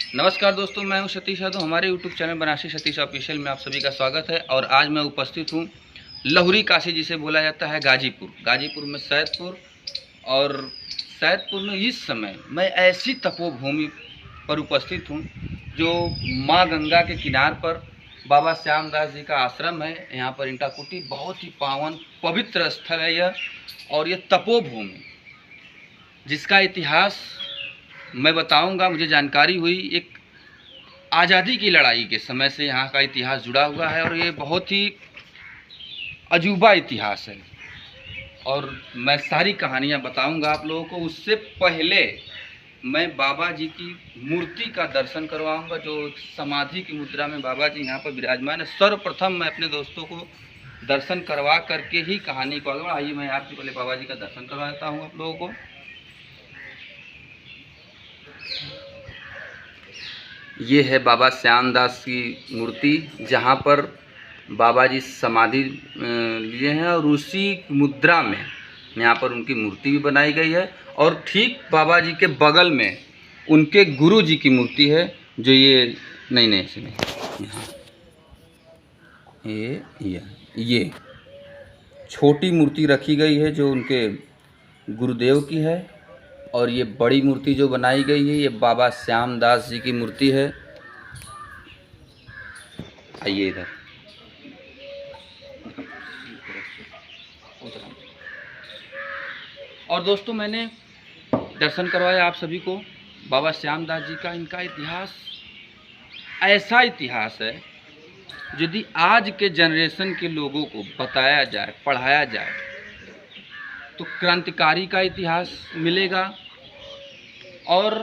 नमस्कार दोस्तों, मैं हूं सतीश यादव। हमारे YouTube channel Banarasi Satish official में आप सभी का स्वागत है। और आज मैं उपस्थित हूं लहुरी काशी, जिसे बोला जाता है गाजीपुर में सैदपुर। और सैदपुर में इस समय मैं ऐसी तपोभूमि पर उपस्थित हूं जो माँ गंगा के किनार पर बाबा श्यामदास जी का आश्रम है। यहाँ पर इंटा कुटी बहुत ही पावन पवित्र स्थल है यह। और यह तपोभूमि जिसका इतिहास मैं बताऊंगा। मुझे जानकारी हुई एक आज़ादी की लड़ाई के समय से यहाँ का इतिहास जुड़ा हुआ है और ये बहुत ही अजूबा इतिहास है। और मैं सारी कहानियाँ बताऊंगा आप लोगों को। उससे पहले मैं बाबा जी की मूर्ति का दर्शन करवाऊंगा, जो समाधि की मुद्रा में बाबा जी यहाँ पर विराजमान है। सर्वप्रथम मैं अपने दोस्तों को दर्शन करवा करके ही कहानी को आगे। आइए मैं आपसे पहले बाबा जी का दर्शन करवाता हूँ आप लोगों को। ये है बाबा श्यामदास की मूर्ति, जहाँ पर बाबा जी समाधि लिए हैं और उसी मुद्रा में यहाँ पर उनकी मूर्ति भी बनाई गई है। और ठीक बाबा जी के बगल में उनके गुरु जी की मूर्ति है, जो ये नहीं ऐसे नहीं, यहाँ ये छोटी मूर्ति रखी गई है जो उनके गुरुदेव की है। और ये बड़ी मूर्ति जो बनाई गई है ये बाबा श्यामदास जी की मूर्ति है। आइए इधर। और दोस्तों, मैंने दर्शन करवाया आप सभी को बाबा श्यामदास जी का। इनका इतिहास ऐसा इतिहास है, यदि आज के जनरेशन के लोगों को बताया जाए, पढ़ाया जाए, तो क्रांतिकारी का इतिहास मिलेगा और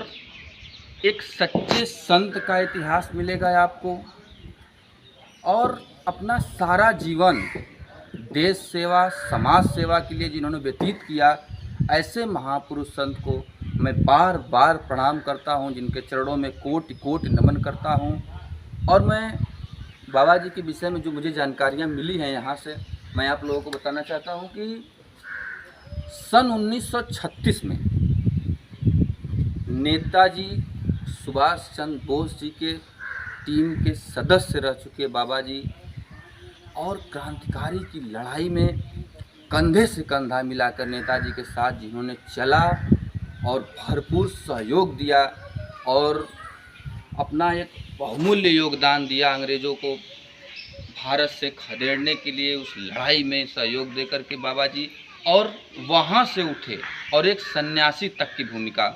एक सच्चे संत का इतिहास मिलेगा आपको। और अपना सारा जीवन देश सेवा, समाज सेवा के लिए जिन्होंने व्यतीत किया, ऐसे महापुरुष संत को मैं बार बार प्रणाम करता हूं, जिनके चरणों में कोटि कोटि नमन करता हूं। और मैं बाबा जी के विषय में जो मुझे जानकारियां मिली हैं यहाँ से, मैं आप लोगों को बताना चाहता हूं कि सन 1936 में नेताजी सुभाष चंद्र बोस जी के टीम के सदस्य रह चुके बाबा जी, और क्रांतिकारी की लड़ाई में कंधे से कंधा मिलाकर नेताजी के साथ जिन्होंने चला और भरपूर सहयोग दिया और अपना एक बहुमूल्य योगदान दिया अंग्रेज़ों को भारत से खदेड़ने के लिए, उस लड़ाई में सहयोग देकर के बाबा जी, और वहाँ से उठे और एक सन्यासी तक की भूमिका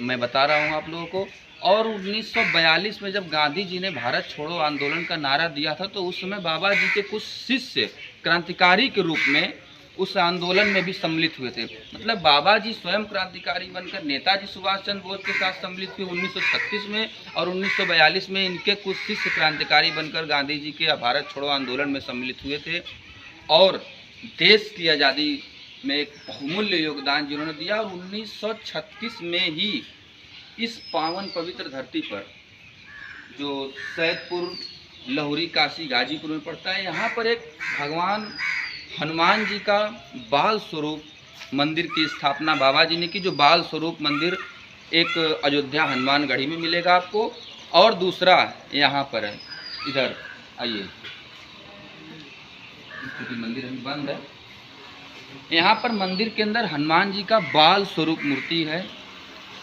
मैं बता रहा हूँ आप लोगों को। और 1942 में जब गांधी जी ने भारत छोड़ो आंदोलन का नारा दिया था, तो उस समय बाबा जी के कुछ शिष्य क्रांतिकारी के रूप में उस आंदोलन में भी सम्मिलित हुए थे। मतलब बाबा जी स्वयं क्रांतिकारी बनकर नेताजी सुभाष चंद्र बोस के साथ सम्मिलित हुए 1936 में, और 1942 में इनके कुछ शिष्य क्रांतिकारी बनकर गांधी जी के भारत छोड़ो आंदोलन में सम्मिलित हुए थे और देश की आज़ादी में एक बहुमूल्य योगदान जिन्होंने दिया। और 1936 में ही इस पावन पवित्र धरती पर, जो सैदपुर लहुरी काशी गाजीपुर में पड़ता है, यहाँ पर एक भगवान हनुमान जी का बाल स्वरूप मंदिर की स्थापना बाबा जी ने की। जो बाल स्वरूप मंदिर एक अयोध्या हनुमान गढ़ी में मिलेगा आपको, और दूसरा यहाँ पर है। इधर आइए, क्योंकि मंदिर अभी बंद है। यहाँ पर मंदिर के अंदर हनुमान जी का बाल स्वरूप मूर्ति है,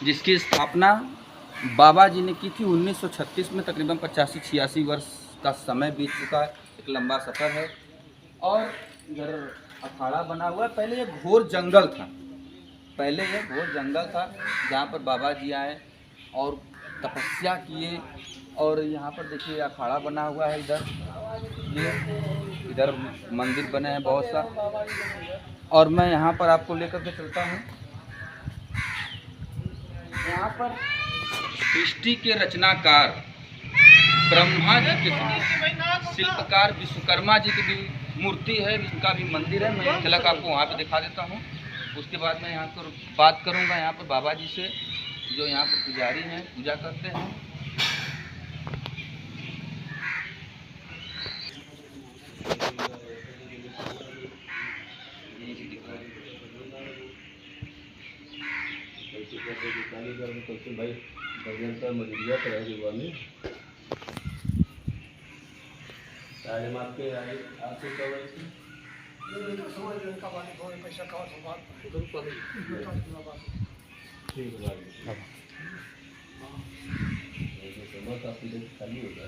जिसकी स्थापना बाबा जी ने की थी 1936 में। तकरीबन 85-86 वर्ष का समय बीत चुका है, एक लंबा सफ़र है। और इधर अखाड़ा बना हुआ है। पहले ये घोर जंगल था, जहाँ पर बाबा जी आए और तपस्या किए। और यहाँ पर देखिए अखाड़ा बना हुआ है। इधर मंदिर बने हैं बहुत सा। और मैं यहाँ पर आपको लेकर के चलता हूँ। यहाँ पर सृष्टि के रचनाकार ब्रह्मा जी के शिल्पकार विश्वकर्मा जी की भी मूर्ति है, इनका भी मंदिर है। मैं झलक आपको वहाँ पे दिखा देता हूँ। उसके बाद मैं यहाँ पर बात करूँगा यहाँ पर बाबा जी से, जो यहाँ पर पुजारी हैं, पूजा करते हैं। भाई बजंतर मजरिया तरह की वाली ताले मार के आए आपसे क्या हुआ इसमें ठीक है समझ आपकी खाली हो गया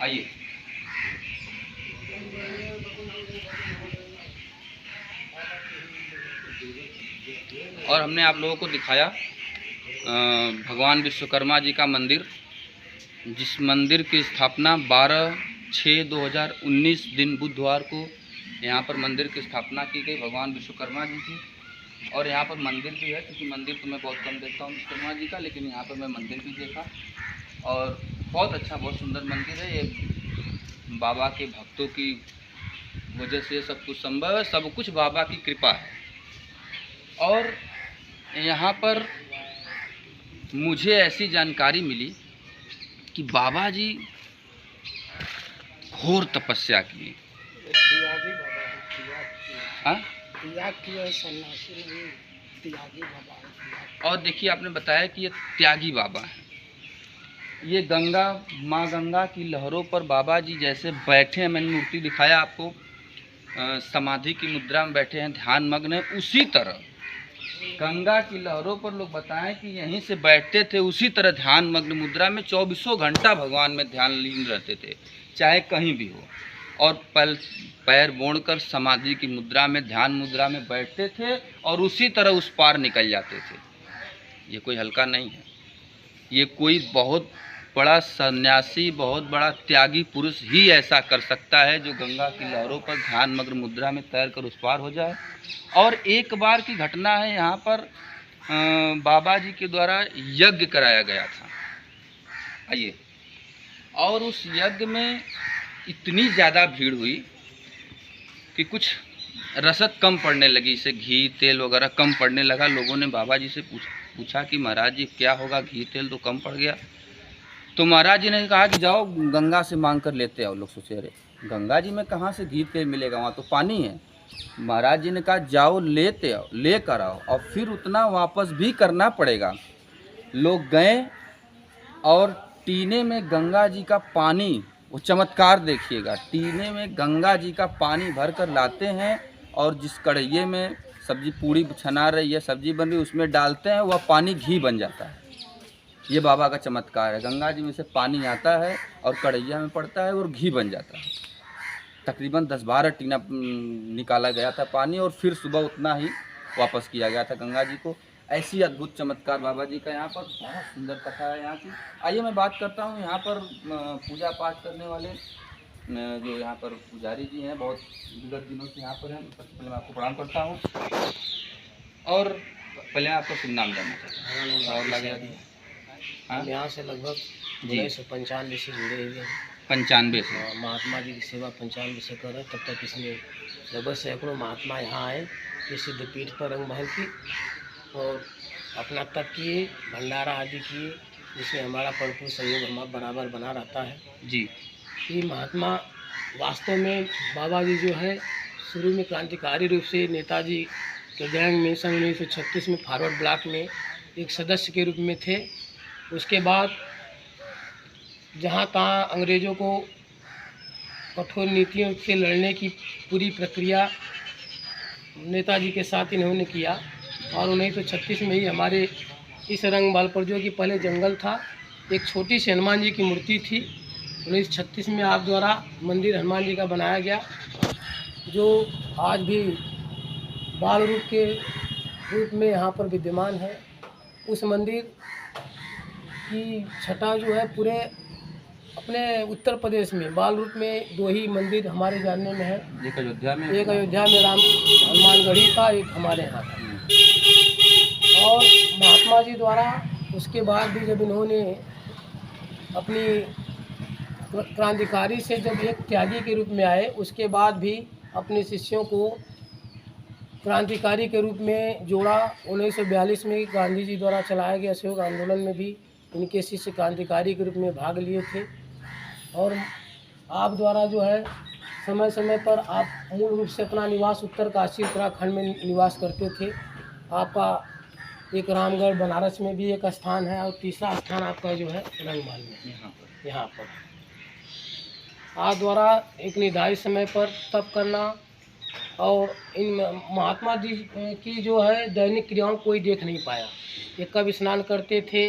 आइए। और हमने आप लोगों को दिखाया भगवान विश्वकर्मा जी का मंदिर, जिस मंदिर की स्थापना 12/6/2019 दिन बुधवार को यहाँ पर मंदिर की स्थापना की गई भगवान विश्वकर्मा जी की। और यहाँ पर मंदिर भी है, क्योंकि मंदिर तो मैं बहुत कम देखता हूँ विश्वकर्मा जी का, लेकिन यहाँ पर मैं मंदिर भी देखा और बहुत अच्छा, बहुत सुंदर मंदिर है। ये बाबा के भक्तों की वजह से सब कुछ संभव है, सब कुछ बाबा की कृपा है। और यहाँ पर मुझे ऐसी जानकारी मिली कि बाबा जी घोर तपस्या की। और देखिए, आपने बताया कि ये त्यागी बाबा है। ये गंगा, माँ गंगा की लहरों पर बाबा जी जैसे बैठे हैं, मैंने मूर्ति दिखाया आपको, समाधि की मुद्रा में बैठे हैं, ध्यान मग्न है। उसी तरह गंगा की लहरों पर लोग बताएं कि यहीं से बैठते थे, उसी तरह ध्यान मग्न मुद्रा में 24 घंटा भगवान में ध्यान लीन रहते थे, चाहे कहीं भी हो। और पैर मोड़कर समाधि की मुद्रा में, ध्यान मुद्रा में बैठते थे और उसी तरह उस पार निकल जाते थे। ये कोई हल्का नहीं है, ये कोई बहुत बड़ा सन्यासी, बहुत बड़ा त्यागी पुरुष ही ऐसा कर सकता है, जो गंगा की लहरों पर ध्यान मग्न मुद्रा में तैरकर उस पार हो जाए। और एक बार की घटना है, यहाँ पर बाबा जी के द्वारा यज्ञ कराया गया था। आइए। और उस यज्ञ में इतनी ज़्यादा भीड़ हुई कि कुछ रसद कम पड़ने लगी, इसे घी तेल वगैरह कम पड़ने लगा। लोगों ने बाबा जी से पूछा कि महाराज जी क्या होगा, घी तेल तो कम पड़ गया। तो महाराज जी ने कहा कि जाओ गंगा से मांग कर लेते आओ। लोग सोचे अरे गंगा जी में कहाँ से घी तेल मिलेगा, वहाँ तो पानी है। महाराज जी ने कहा जाओ लेते आओ, लेकर आओ, और फिर उतना वापस भी करना पड़ेगा। लोग गए और टीने में गंगा जी का पानी, वो चमत्कार देखिएगा, टीने में गंगा जी का पानी भर कर लाते हैं और जिस कढ़ैये में सब्जी पूड़ी छना रही है, सब्जी बन रही है, उसमें डालते हैं, वह पानी घी बन जाता है। ये बाबा का चमत्कार है। गंगा जी में से पानी आता है और कढ़ैया में पड़ता है और घी बन जाता है। तकरीबन 10-12 टीना निकाला गया था पानी, और फिर सुबह उतना ही वापस किया गया था गंगा जी को। ऐसी अद्भुत चमत्कार बाबा जी का यहाँ पर, बहुत सुंदर कथा है यहाँ की। आइए मैं बात करता हूँ यहाँ पर पूजा पाठ करने वाले जो यहाँ पर पुजारी जी हैं, बहुत विगत दिनों से यहाँ पर हैं। सबसे पहले मैं आपको प्रणाम करता हूँ और पहले आपका शुभ नाम जानना चाहता हूँ। और लगे हम यहाँ से लगभग 1995 से जुड़े हुए हैं। 95 से महात्मा जी की सेवा 95 से कर रहे हैं। तब तक इसमें लगभग सैकड़ों महात्मा यहाँ आए, ये सिद्धपीठ पर रंग महल की, और अपना तप किए, भंडारा आदि किए, जिसमें हमारा भरपूर सहयोग हमारा बराबर बना रहता है जी। ये महात्मा वास्तव में बाबा जी जो है शुरू में क्रांतिकारी रूप से नेताजी के गैंग में सन 1936 में फॉरवर्ड ब्लॉक में एक सदस्य के रूप में थे। उसके बाद जहाँ तहाँ अंग्रेज़ों को कठोर नीतियों से लड़ने की पूरी प्रक्रिया नेताजी के साथ इन्होंने किया, और 1936 में ही हमारे इस रंगमहल पर, जो कि पहले जंगल था, एक छोटी सी हनुमान जी की मूर्ति थी। 1936 में आप द्वारा मंदिर हनुमान जी का बनाया गया, जो आज भी बाल रूप के रूप में यहाँ पर विद्यमान है। उस मंदिर की छटा जो है पूरे अपने उत्तर प्रदेश में बाल रूप में 2 ही मंदिर हमारे जानने में है। एक अयोध्या में राम हनुमानगढ़ी का, एक हमारे यहाँ का। और महात्मा जी द्वारा उसके बाद भी जब इन्होंने अपनी क्रांतिकारी से जब एक त्यागी के रूप में आए, उसके बाद भी अपने शिष्यों को क्रांतिकारी के रूप में जोड़ा। 1942 में गांधी जी द्वारा चलाया गया असहयोग आंदोलन में भी इनके शिष्य क्रांतिकारी के रूप में भाग लिए थे। और आप द्वारा जो है समय समय पर आप मूल रूप से अपना निवास उत्तरकाशी उत्तराखंड में निवास करते थे। आपका एक रामगढ़ बनारस में भी एक स्थान है और तीसरा स्थान आपका जो है रंगमहल में, यहाँ पर आप द्वारा एक निर्धारित समय पर तप करना और इन महात्मा जी की जो है दैनिक क्रियाओं कोई देख नहीं पाया। ये कब स्नान करते थे,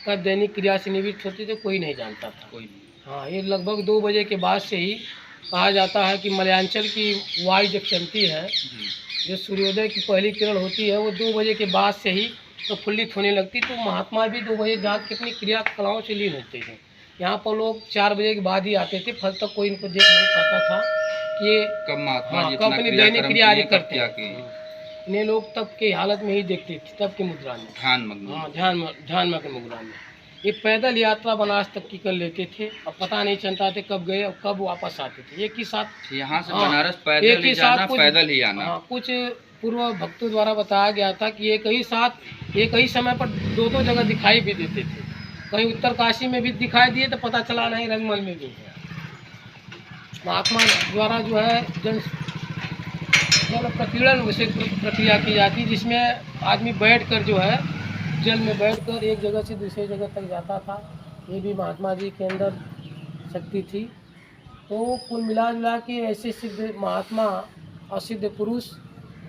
कब दैनिक क्रिया से निवृत्त होते थे, कोई नहीं जानता था। कोई नहीं। हाँ, ये लगभग 2 बजे के बाद से ही कहा जाता है कि मलयांचल की वायु जब चलती है, जो सूर्योदय की पहली किरण होती है, वो 2 बजे के बाद से ही प्रफुल्लित होने लगती। तो महात्मा भी 2 बजे जाग के अपनी क्रियाकलाओं से लीन होते थे। यहाँ पर लोग 4 बजे के बाद ही आते थे, फल तक कोई इनको देख नहीं पाता था कि ये कब महात्मा जी कब अपना अपनी दैनिक क्रिया आदि क्रियाक्रम करते किया हैं। इन्हें लोग तब के हालत में ही देखते थे, तब की मुद्रा में, ध्यान मग्न। हाँ ध्यान में के मुद्रा में। ये पैदल यात्रा बनारस तक की कर लेते थे और पता नहीं चलता थे कब गए और कब वापस आते थे। एक ही साथ यहाँ से हाँ, बनारस एक पैदल ही ही जाना, साथ कुछ पैदल ही आना। हाँ, कुछ पूर्व भक्तों द्वारा बताया गया था कि एक ही समय पर 2 जगह दिखाई भी देते थे। कहीं उत्तरकाशी में भी दिखाई दिए तो पता चला नहीं रंगमहल में भी है। महात्मा द्वारा जो है जल प्रकीर्णन से प्रक्रिया की जाती, जिसमें आदमी बैठकर जो है जल में बैठकर एक जगह से दूसरी जगह तक जाता था। ये भी महात्मा जी के अंदर शक्ति थी। तो कुल मिला जुला के ऐसे सिद्ध महात्मा और सिद्ध पुरुष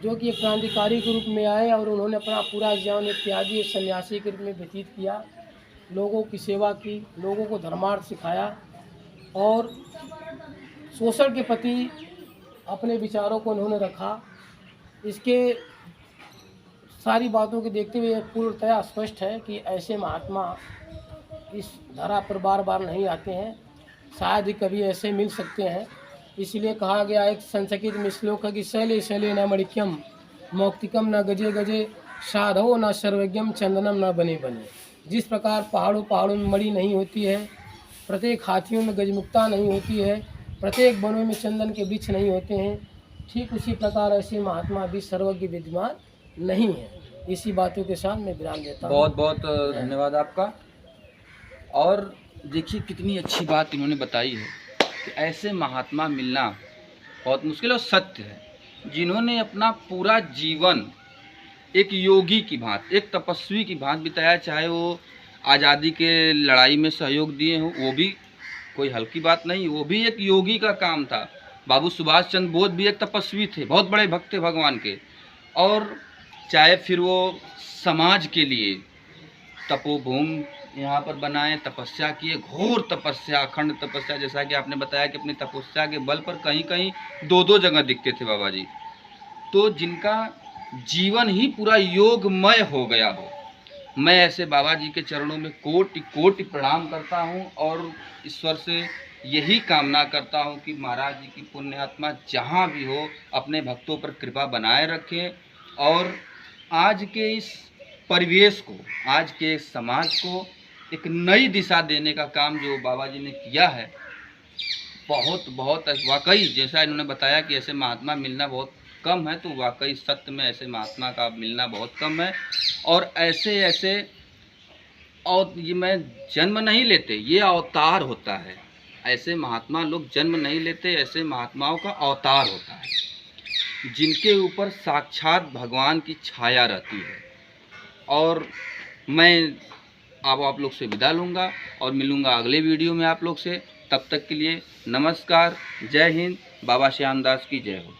जो कि एक क्रांतिकारी के रूप में आए और उन्होंने अपना पूरा जीवन एक त्यागी सन्यासी के रूप में व्यतीत किया, लोगों की सेवा की, लोगों को धर्मार्थ सिखाया और शोषण के प्रति अपने विचारों को उन्होंने रखा। इसके सारी बातों को देखते हुए पूर्णतया स्पष्ट है कि ऐसे महात्मा इस धरा पर बार बार नहीं आते हैं, शायद ही कभी ऐसे मिल सकते हैं। इसलिए कहा गया एक संस्कृत में श्लोक है कि शैले शैले न मणिक्यम मौक्तिकम न गजे गजे साधो न सर्वज्ञम चंदनम न बने बने। जिस प्रकार पहाड़ों में मणि नहीं होती है, प्रत्येक हाथियों में गजमुक्ता नहीं होती है, प्रत्येक वनों में चंदन के वृक्ष नहीं होते हैं, ठीक उसी प्रकार ऐसे महात्मा भी सर्वज्ञ विद्वान नहीं है। इसी बातों के साथ मैं विराम देता हूँ। बहुत बहुत धन्यवाद आपका। और देखिए कितनी अच्छी बात इन्होंने बताई है कि ऐसे महात्मा मिलना बहुत मुश्किल और सत्य है, जिन्होंने अपना पूरा जीवन एक योगी की भांति, एक तपस्वी की भांति बिताया। चाहे वो आज़ादी के लड़ाई में सहयोग दिए हों, वो भी कोई हल्की बात नहीं, वो भी एक योगी का काम था। बाबू सुभाष चंद्र बोस भी एक तपस्वी थे, बहुत बड़े भक्त थे भगवान के। और चाहे फिर वो समाज के लिए तपोभूमि यहाँ पर बनाए, तपस्या किए, घोर तपस्या, अखंड तपस्या, जैसा कि आपने बताया कि अपनी तपस्या के बल पर कहीं कहीं 2 जगह दिखते थे बाबा जी। तो जिनका जीवन ही पूरा योगमय हो गया हो, मैं ऐसे बाबा जी के चरणों में कोटि कोटि प्रणाम करता हूँ और ईश्वर से यही कामना करता हूँ कि महाराज जी की पुण्य आत्मा जहाँ भी हो अपने भक्तों पर कृपा बनाए रखें और आज के इस परिवेश को, आज के समाज को एक नई दिशा देने का काम जो बाबा जी ने किया है, बहुत बहुत वाकई जैसा इन्होंने बताया कि ऐसे महात्मा मिलना बहुत कम है, तो वाकई सत्य में ऐसे महात्मा का मिलना बहुत कम है। और ऐसे और ये मैं जन्म नहीं लेते, ये अवतार होता है। ऐसे महात्मा लोग जन्म नहीं लेते, ऐसे महात्माओं का अवतार होता है जिनके ऊपर साक्षात भगवान की छाया रहती है। और मैं अब आप लोग से विदा लूँगा और मिलूँगा अगले वीडियो में आप लोग से। तब तक के लिए नमस्कार, जय हिंद, बाबा श्यामदास की जय हो।